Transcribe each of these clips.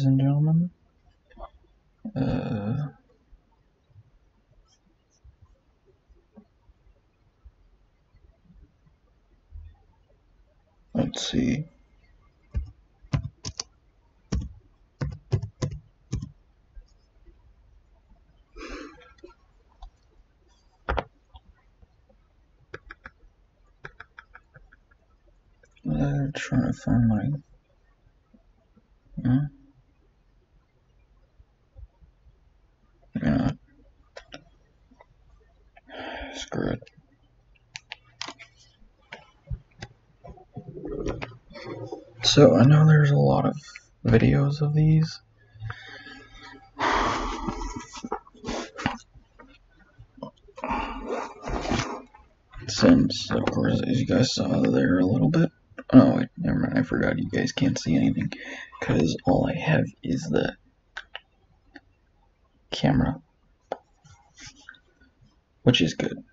and gentlemen. Let's see. Trying to find my. Yeah. Screw it. So I know there's a lot of videos of these. Since, of course, as you guys saw there a little bit. Oh, wait, never mind. I forgot you guys can't see anything. Because all I have is the camera. Which is good.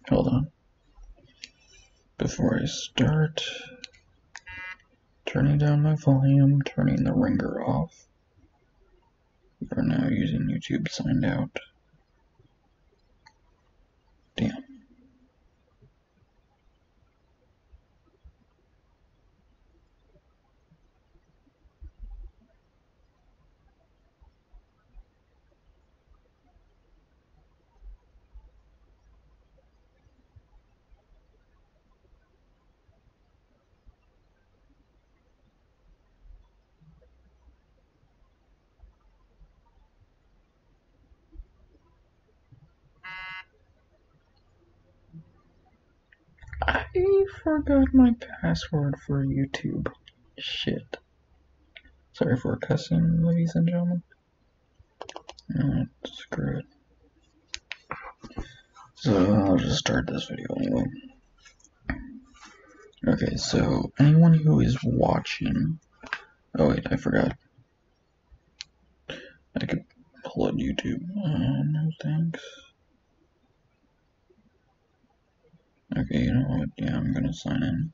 Hold on. Before I start, turning down my volume, turning the ringer off. We are now using YouTube signed out. Damn. I forgot my password for YouTube. Shit. Sorry for cussing, ladies and gentlemen. Screw it. So I'll just start this video anyway. Okay, so anyone who is watching. Oh wait, I forgot. I could pull up YouTube. No thanks. Okay, you know what? Yeah, I'm gonna sign in.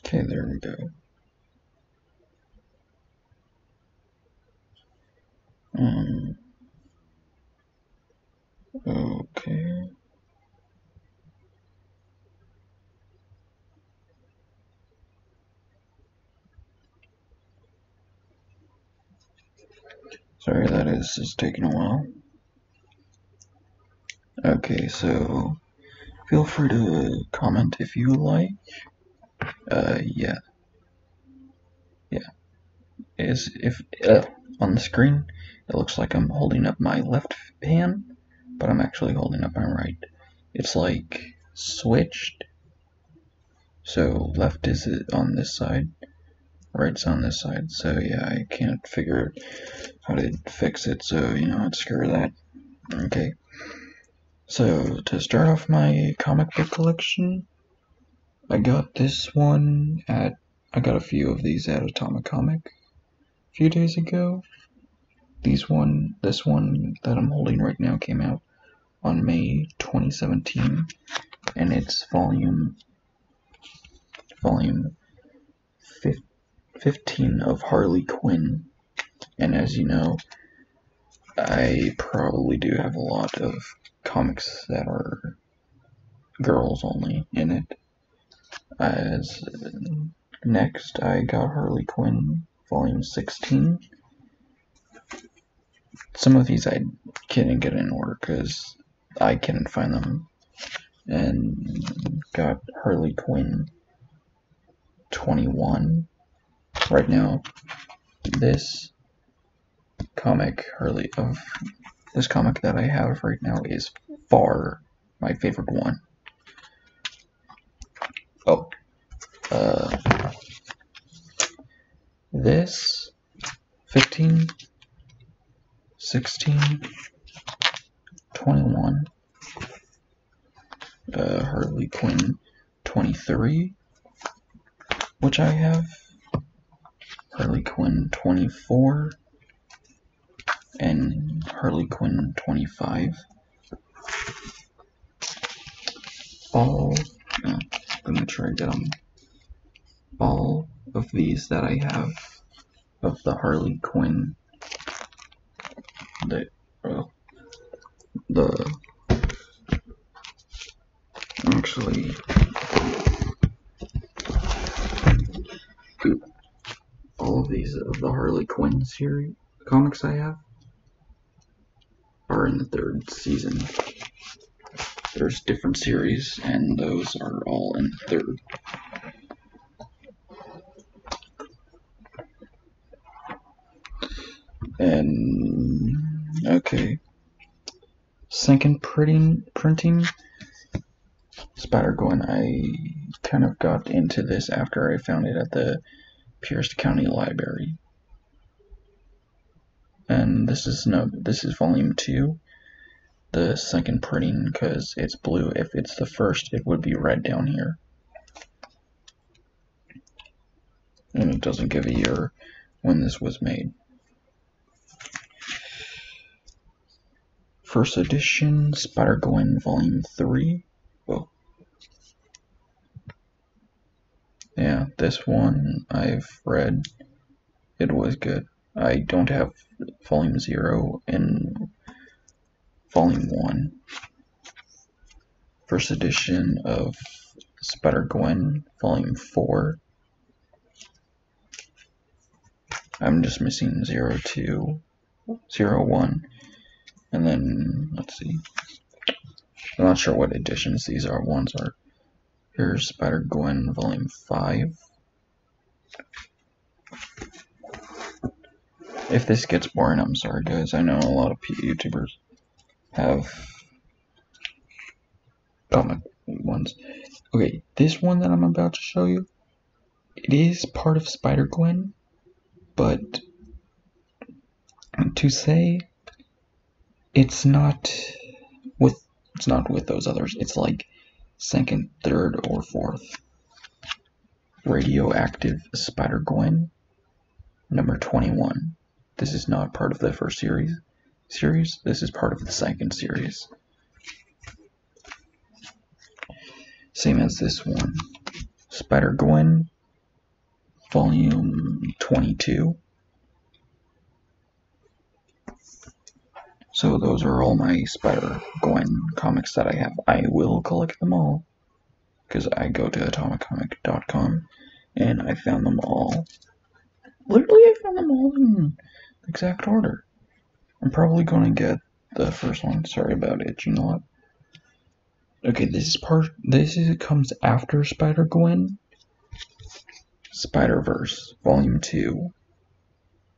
Okay, there we go. Okay. Sorry, that is just taking a while. Okay, so feel free to comment if you like. Yeah. If on the screen it looks like I'm holding up my left hand, but I'm actually holding up my right. It's like switched. So left is on this side, right's on this side. So yeah, I can't figure how to fix it. So screw that. Okay. So to start off my comic book collection, I got this one I got a few of these at Atomic Comic a few days ago. This one that I'm holding right now came out on May 2017, and it's volume 15 of Harley Quinn. And as you know, I probably do have a lot of comics that are girls only in it. As next, I got Harley Quinn Volume 16. Some of these I couldn't get in order because I couldn't find them. And got Harley Quinn 21. Right now, this comic that I have right now is far my favorite one. Oh, this 15, 16, 21, Harley Quinn 23, which I have, Harley Quinn 24, and Harley Quinn 25. All, let me try to get them. All of these that I have of the Harley Quinn, actually, all of these of the Harley Quinn series comics I have are in the 3rd season. There's different series, and those are all in the 3rd. And okay, second printing Spider-Gwen. I kind of got into this after I found it at the Pierce County Library, and this is volume 2, the second printing, because it's blue. If it's the first, it would be red down here, and it doesn't give a year when this was made. First edition Spider-Gwen volume 3. Well, yeah, this one I've read. It was good. I don't have volume 0 and volume 1. First edition of Spider-Gwen volume 4. I'm just missing 0, 2, 0, 1, and then let's see. I'm not sure what editions these ones are. Here's Spider-Gwen volume 5. If this gets boring, I'm sorry guys. I know a lot of YouTubers have comic ones. Okay, this one that I'm about to show you, it is part of Spider-Gwen, but to say it's not with those others. It's like 2nd, 3rd, or 4th. Radioactive Spider-Gwen, number 21. This is not part of the first series. This is part of the 2nd series. Same as this one. Spider-Gwen, volume 22. So those are all my Spider-Gwen comics that I have. I will collect them all, because I go to atomiccomic.com, and I found them all. Literally, I found them all in exact order. I'm probably going to get the first one. Sorry about it, you know what? Okay, it comes after Spider-Gwen. Spider-Verse, volume 2.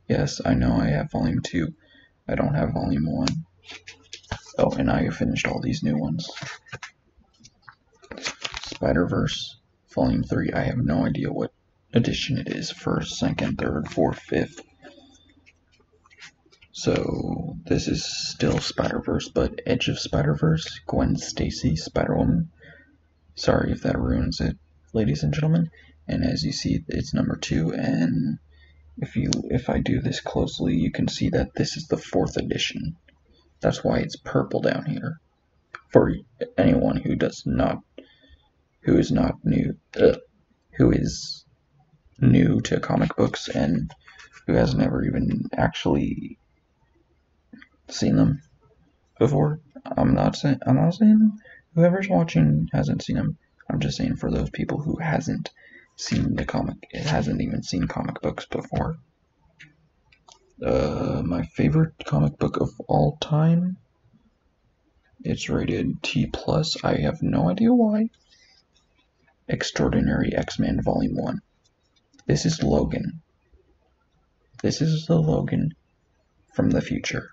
Yes, I know I have volume 2. I don't have volume 1. Oh, and I have finished all these new ones. Spider-Verse, volume 3. I have no idea what edition it is. 1st, 2nd, 3rd, 4th, 5th. So this is still Spider-Verse, but Edge of Spider-Verse, Gwen Stacy, Spider-Woman. Sorry if that ruins it, ladies and gentlemen. And as you see, it's number 2, and if I do this closely, you can see that this is the 4th edition. That's why it's purple down here. For anyone who is new to comic books and who has never even actually seen them before. I'm not saying whoever's watching hasn't seen them. I'm just saying for those people who hasn't seen the comic, it hasn't even seen comic books before. My favorite comic book of all time. It's rated T+. I have no idea why. Extraordinary X-Men Volume 1. This is Logan. This is the Logan from the future.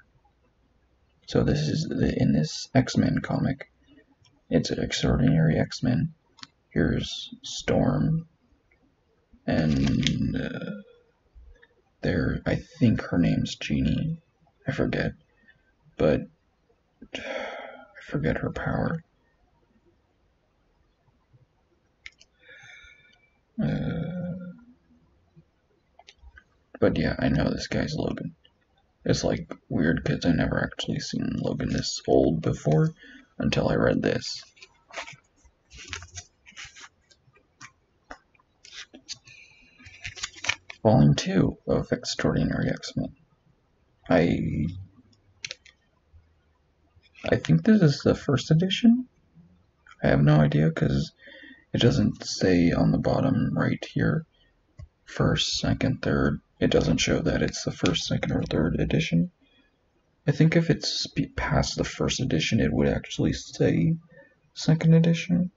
So this is in this X-Men comic. It's an Extraordinary X-Men. Here's Storm, and I think her name's Jeannie. I forget, but I forget her power. But yeah, I know this guy's Logan. It's like weird because I never actually seen Logan this old before until I read this. Volume 2 of Extraordinary X-Men. I think this is the first edition. I have no idea because it doesn't say on the bottom right here first, second, third. It doesn't show that it's the first, second, or third edition. I think if it's past the first edition, it would actually say second edition.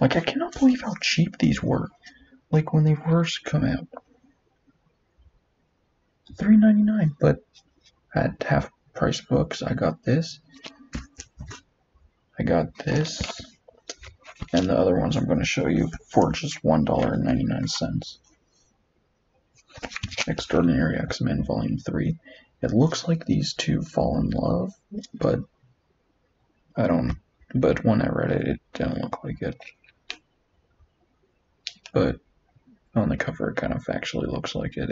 Like, I cannot believe how cheap these were. Like, when they first come out. $3.99, but at half price books, I got this. And the other ones I'm going to show you for just $1.99. Extraordinary X-Men Volume 3. It looks like these two fall in love, but but when I read it, it didn't look like it. But on the cover, it kind of actually looks like it,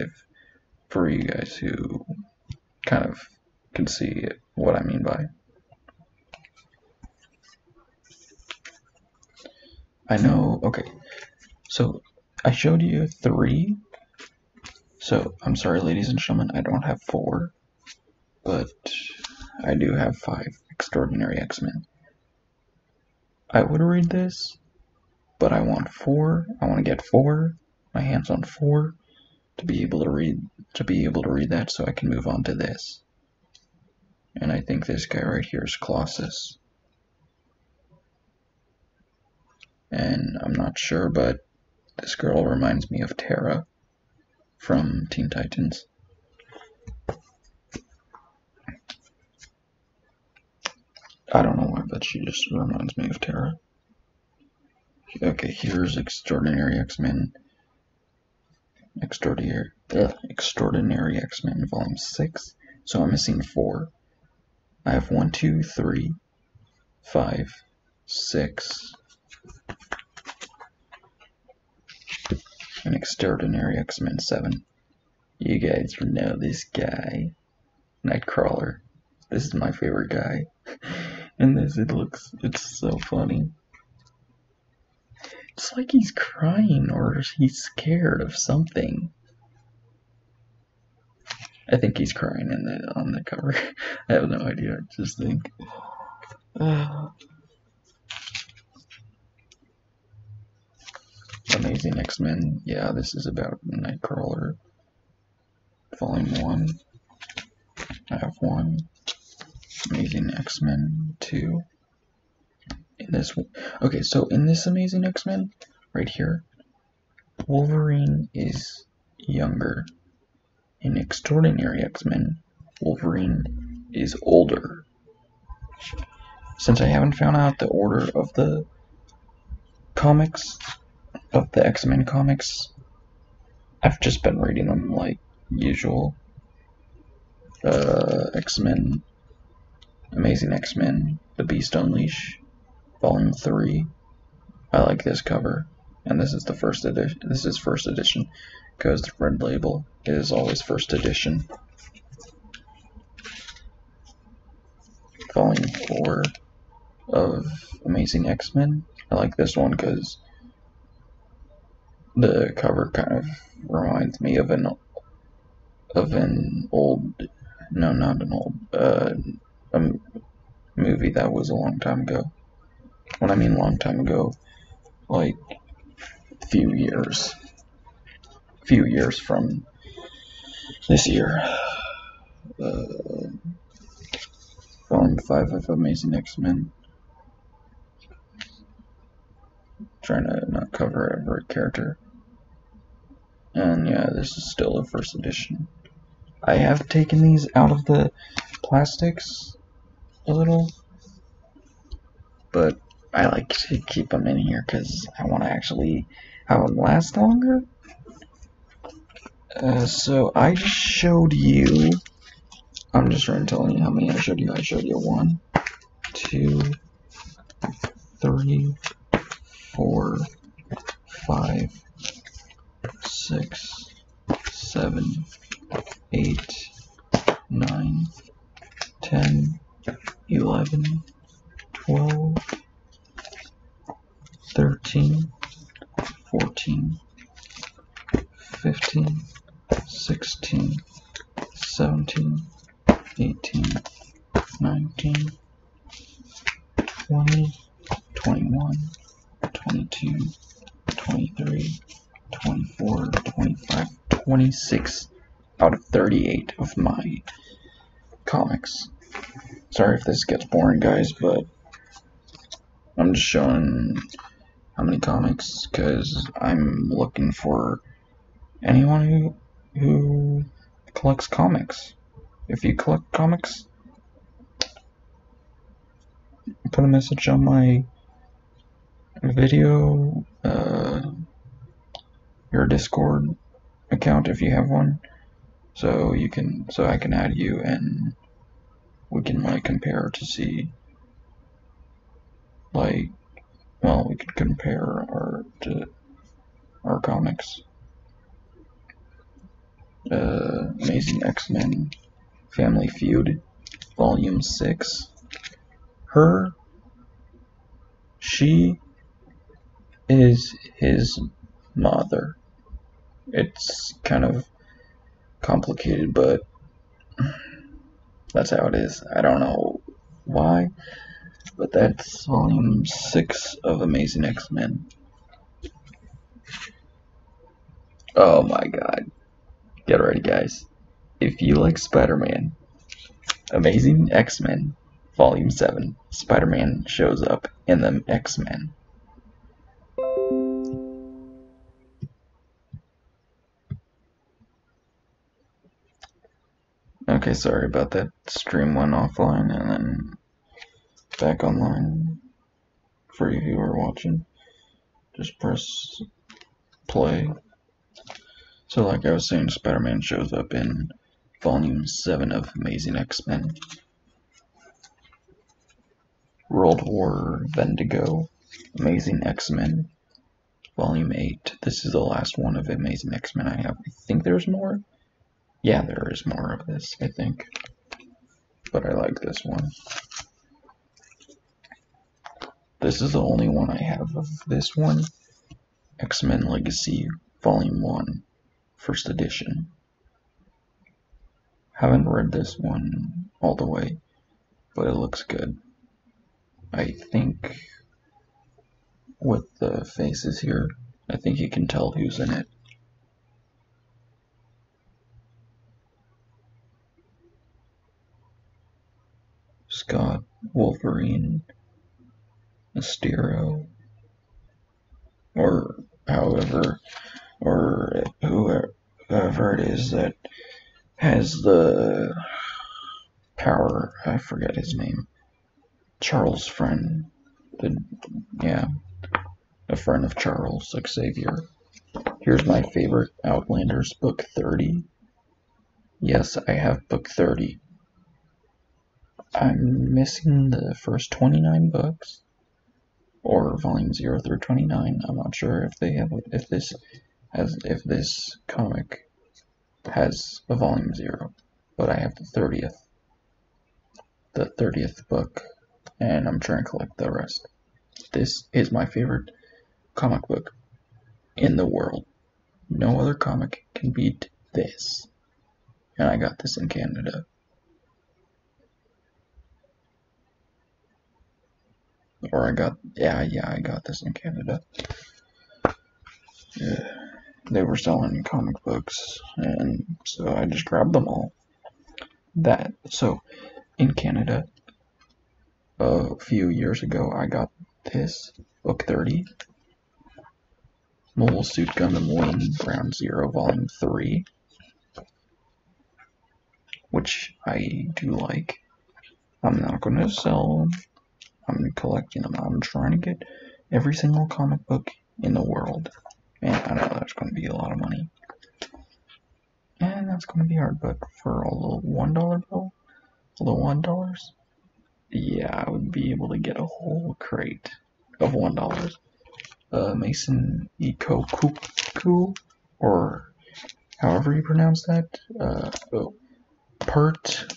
for you guys who kind of can see what I mean by. I know, okay, so I showed you 3, so I'm sorry ladies and gentlemen, I don't have 4, but I do have 5 Extraordinary X-Men. I would read this, but I want 4, I want to get 4, my hands on 4, to be able to read that so I can move on to this. And I think this guy right here is Colossus. And I'm not sure, but this girl reminds me of Tara from Teen Titans. I don't know why, but she just reminds me of Tara. Okay, here's Extraordinary X-Men. Extraordinary X-Men Volume 6. So I'm missing 4. I have 1, 2, 3, 5, 6. And Extraordinary X-Men 7. You guys know this guy. Nightcrawler. This is my favorite guy. And it's so funny. It's like he's crying or he's scared of something. I think he's crying on the cover. I have no idea. I just think. Amazing X-Men. Yeah, this is about Nightcrawler. Volume 1. I have 1. Amazing X-Men 2. In this one. Okay, so in this Amazing X-Men, right here, Wolverine is younger. In Extraordinary X-Men, Wolverine is older. Since I haven't found out the order of the comics, of the X-Men comics, I've just been reading them like usual. X-Men, Amazing X-Men, The Beast Unleashed, Volume 3. I like this cover, and this is the first edition. This is first edition, because the red label is always first edition. Volume 4 of Amazing X-Men. I like this one because the cover kind of reminds me of an old no, not an old, a movie that was a long time ago. When I mean long time ago, like few years from this year. Volume 5 of Amazing X-Men. Trying to not cover every character. And yeah, this is still a first edition. I have taken these out of the plastics a little, but I like to keep them in here because I want to actually have them last longer. So I just showed you, I'm just trying to tell you how many I showed you. I showed you 1, 2, 3, 4, 5, 6, 7, 8, 9, 10, 11, 12, 13, 14, 15, 16, 17, 18, 19, 20, 21, 22, 23, 24, 25, 26 out of 38 of my comics. Sorry if this gets boring, guys, but I'm just showing how many comics because I'm looking for anyone who collects comics. If you collect comics, put a message on my video, your Discord account if you have one, so I can add you and we can like compare to see, like, well, we can compare our comics. Amazing X-Men Family Feud, Volume 6. She is his mother. It's kind of complicated, but that's how it is. I don't know why, but that's Volume 6 of Amazing X-Men. Oh my god. Get ready, guys. If you like Spider-Man, Amazing X-Men, Volume 7, Spider-Man shows up in the X-Men. Okay, sorry about that. Stream went offline and then back online. For you who are watching, just press play. So like I was saying, Spider-Man shows up in Volume 7 of Amazing X-Men. World War Wendigo, Amazing X-Men, Volume 8. This is the last one of Amazing X-Men I have. I think there's more. Yeah, there is more of this, I think. But I like this one. This is the only one I have of this one. X-Men Legacy, Volume 1, First Edition. Haven't read this one all the way, but it looks good. I think with the faces here, I think you can tell who's in it. Scott, Wolverine, Mysterio, or however, or whoever it is that has the power. I forget his name. Charles' friend. A friend of Charles Xavier. Here's my favorite Outlanders, book 30. Yes, I have book 30. I'm missing the first 29 books, or volume 0 through 29. I'm not sure if this comic has a volume 0, but I have the 30th book, and I'm trying to collect the rest. This is my favorite comic book in the world. No other comic can beat this. And I got this in Canada. Or I got, yeah, I got this in Canada. Yeah. They were selling comic books, and so I just grabbed them all. So in Canada, a few years ago, I got this book 30, Mobile Suit Gundam Wing Ground Zero Volume 3, which I do like. I'm not going to sell them. I'm collecting them. I'm trying to get every single comic book in the world. And I know that's going to be a lot of money. And that's going to be hard, but for all the $1 bill, all the $1, yeah, I would be able to get a whole crate of $1. Mason Ikoku, or however you pronounce that. Part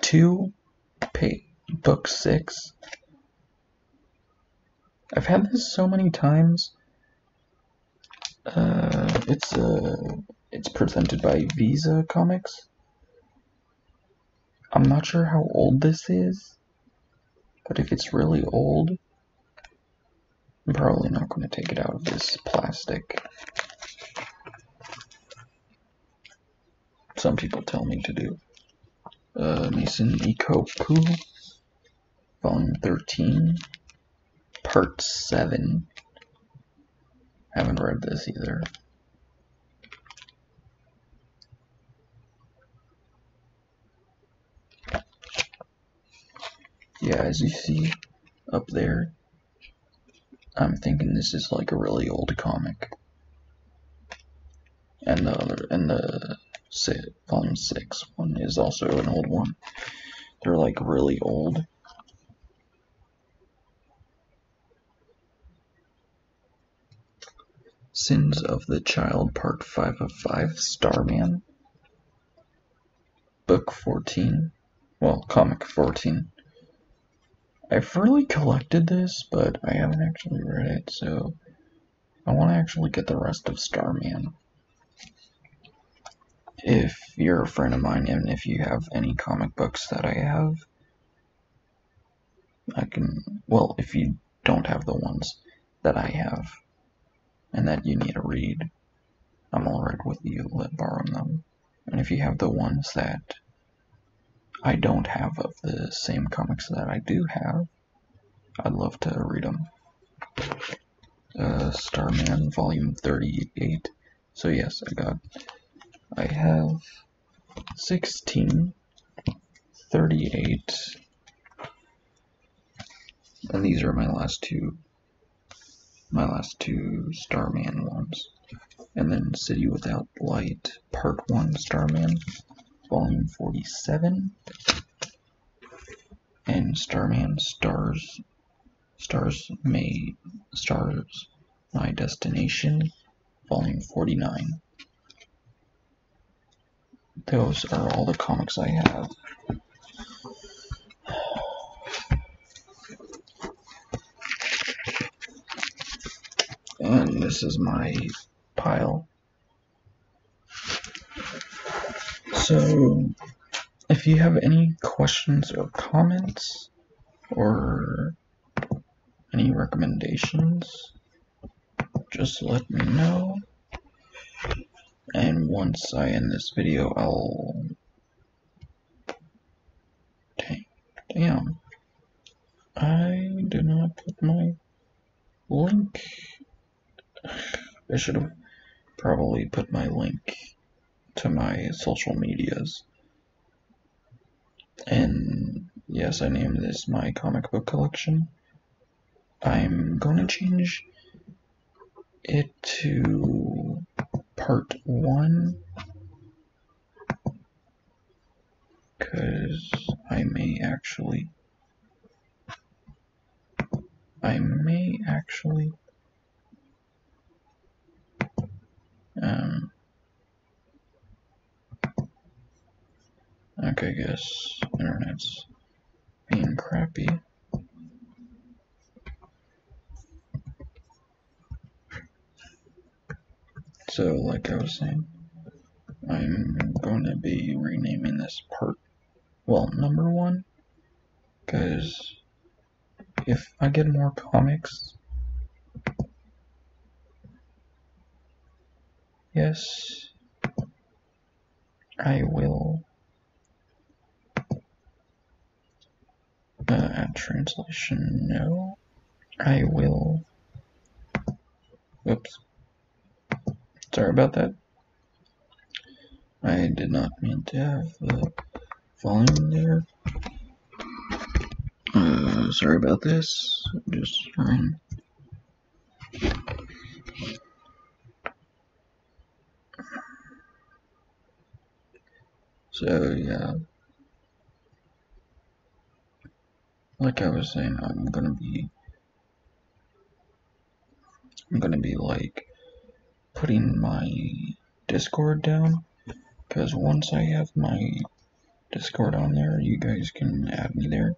2, Book 6. I've had this so many times. It's presented by Visa Comics. I'm not sure how old this is, but if it's really old, I'm probably not going to take it out of this plastic. Some people tell me to do. Mason Ikoku, Volume 13, Part 7. Haven't read this either. Yeah, as you see up there, I'm thinking this is like a really old comic. And the Volume 6 one is also an old one. They're like really old. Sins of the Child, Part 5 of 5, Starman. Book 14. Well, Comic 14. I've really collected this, but I haven't actually read it, so I want to actually get the rest of Starman. If you're a friend of mine, and if you have any comic books that I have, well, if you don't have the ones that I have, and that you need to read, I'm alright with you borrowing them. And if you have the ones that I don't have of the same comics that I do have, I'd love to read them. Starman Volume 38. So yes, I have 16, 38, and these are my last two Starman ones. And then City Without Light, Part 1, Starman, Volume 47, and Starman Stars My Destination, Volume 49. Those are all the comics I have. And this is my pile. So, if you have any questions or comments, or any recommendations, just let me know. And once I end this video, I'll... Damn. I did not put my link. I should have probably put my link to my social medias. And yes, I named this my comic book collection. I'm going to change it to Part 1, because I may actually okay, guess internet's being crappy. So, like I was saying, I'm going to be renaming this number 1, because if I get more comics, yes, I will add translation. No, I will. Oops. Sorry about that. I did not mean to have the volume there. Sorry about this. Just trying. So yeah, like I was saying, I'm gonna be like putting my Discord down, because once I have my Discord on there, you guys can add me there.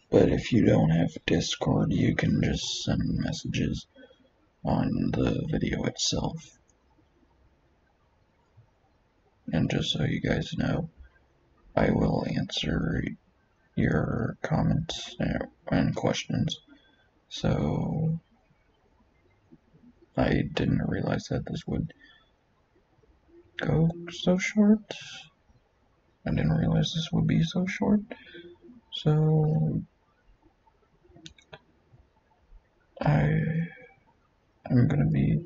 But if you don't have Discord, you can just send messages on the video itself. And just so you guys know, I will answer your comments and questions. So I didn't realize that this would go so short. I didn't realize this would be so short. So I'm gonna be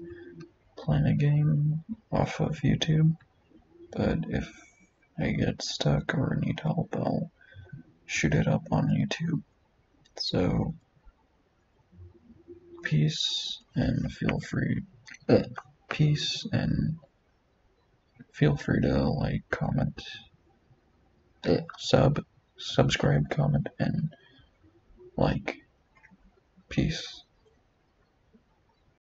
playing a game off of YouTube, but if I get stuck or need help, I'll shoot it up on YouTube. So peace and feel free to like, comment, subscribe, comment, and like. Peace.